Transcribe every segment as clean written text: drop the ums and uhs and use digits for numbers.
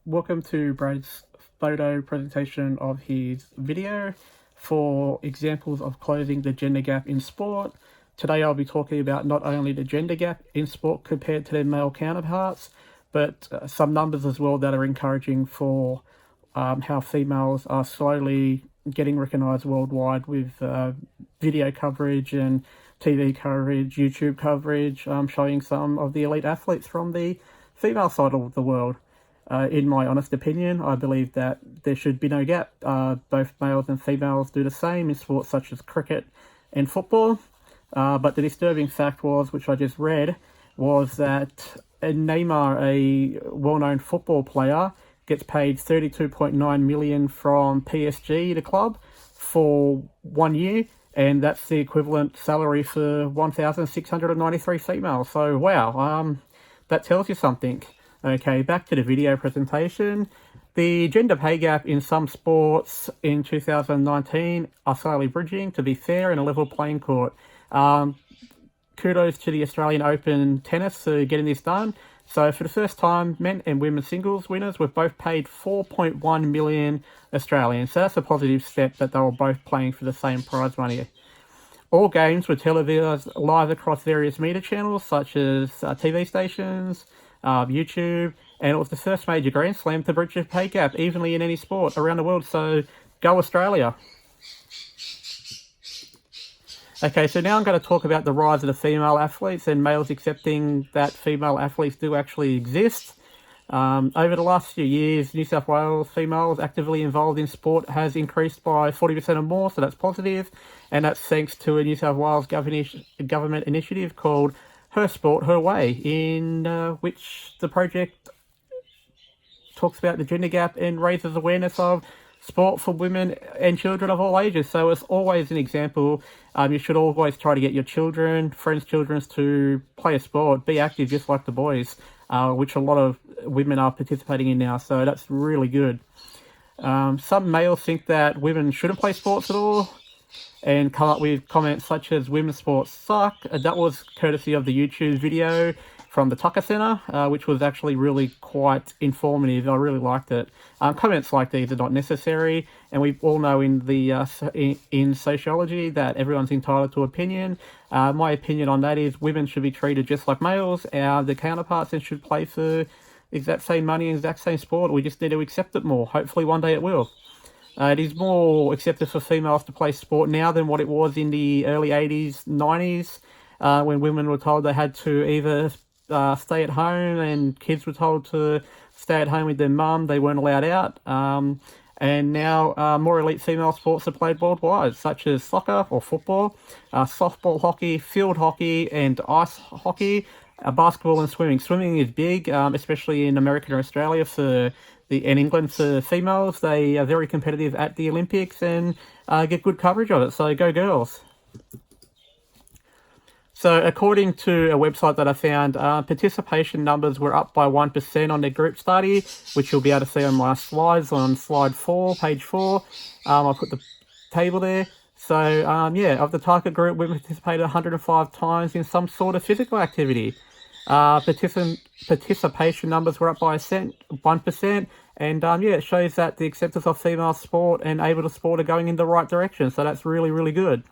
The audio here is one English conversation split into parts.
welcome to Brad's photo presentation of his video for examples of closing the gender gap in sport. Today I'll be talking about not only the gender gap in sport compared to their male counterparts, but some numbers as well that are encouraging for how females are slowly getting recognised worldwide with video coverage and TV coverage, YouTube coverage, showing some of the elite athletes from the female side of the world. In my honest opinion, I believe that there should be no gap. Both males and females do the same in sports such as cricket and football. But the disturbing fact was, which I just read, was that Neymar, a well-known football player, gets paid $32.9 million from PSG, the club, for 1 year, and that's the equivalent salary for 1,693 females. So, wow, that tells you something. Okay, back to the video presentation. The gender pay gap in some sports in 2019 are slowly bridging, to be fair, in a level playing court. Kudos to the Australian Open tennis for getting this done. So for the first time, men and women singles winners were both paid 4.1 million Australian. So that's a positive step that they were both playing for the same prize money. All games were televised live across various media channels such as TV stations, YouTube, and it was the first major Grand Slam to bridge the pay gap evenly in any sport around the world. So go Australia. Okay, so now I'm going to talk about the rise of the female athletes and males accepting that female athletes do actually exist. Over the last few years, New South Wales females actively involved in sport has increased by 40% or more, so that's positive. And that's thanks to a New South Wales government initiative called Her Sport, Her Way, in which the project talks about the gender gap and raises awareness of sport for women and children of all ages. So it's always an example. You should always try to get your children, friends' children, to play a sport, be active just like the boys, which a lot of women are participating in now. So that's really good. Some males think that women shouldn't play sports at all and come up with comments such as women's sports suck. That was courtesy of the YouTube video from the Tucker Centre, which was actually really quite informative. I really liked it. Comments like these are not necessary, and we all know in the in sociology that everyone's entitled to opinion. My opinion on that is women should be treated just like males, the counterparts, and should play for the exact same money, exact same sport. We just need to accept it more. Hopefully one day it will. It is more accepted for females to play sport now than what it was in the early 80s, 90s, when women were told they had to either stay at home and kids were told to stay at home with their mum. They weren't allowed out. And now more elite female sports are played worldwide, such as soccer or football, softball, hockey, field hockey, and ice hockey, basketball and swimming. Swimming is big, especially in America and Australia and England for females. They are very competitive at the Olympics and get good coverage of it. So go girls. So according to a website that I found, participation numbers were up by 1% on their group study, which you'll be able to see on my slides on slide 4, page 4. I put the table there. So of the target group, women participated 105 times in some sort of physical activity. Participation numbers were up by 1%. And it shows that the acceptance of female sport and able to sport are going in the right direction. So that's really, really good.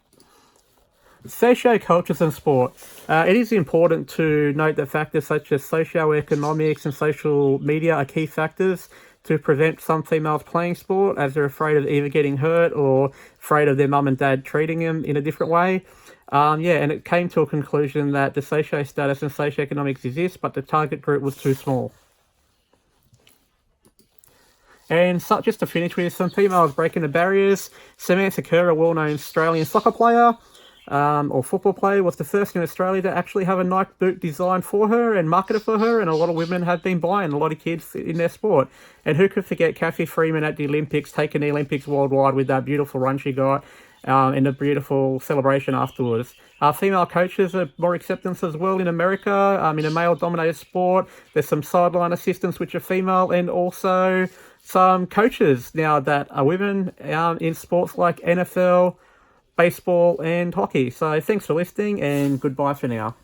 Socio-cultures in sport. It is important to note that factors such as socio-economics and social media are key factors to prevent some females playing sport, as they're afraid of either getting hurt or afraid of their mum and dad treating them in a different way. And it came to a conclusion that the socio-status and socio-economics exist, but the target group was too small. And so, just to finish with some females breaking the barriers, Samantha Kerr, a well-known Australian soccer player, or football player, was the first in Australia to actually have a Nike boot designed for her and marketed for her, and a lot of women have been buying, a lot of kids in their sport. And who could forget Kathy Freeman at the Olympics, taking the Olympics worldwide with that beautiful run she got, and a beautiful celebration afterwards. Female coaches are more acceptance as well in America. In a male-dominated sport, there's some sideline assistants which are female, and also some coaches now that are women in sports like NFL, baseball and hockey. So thanks for listening, and goodbye for now.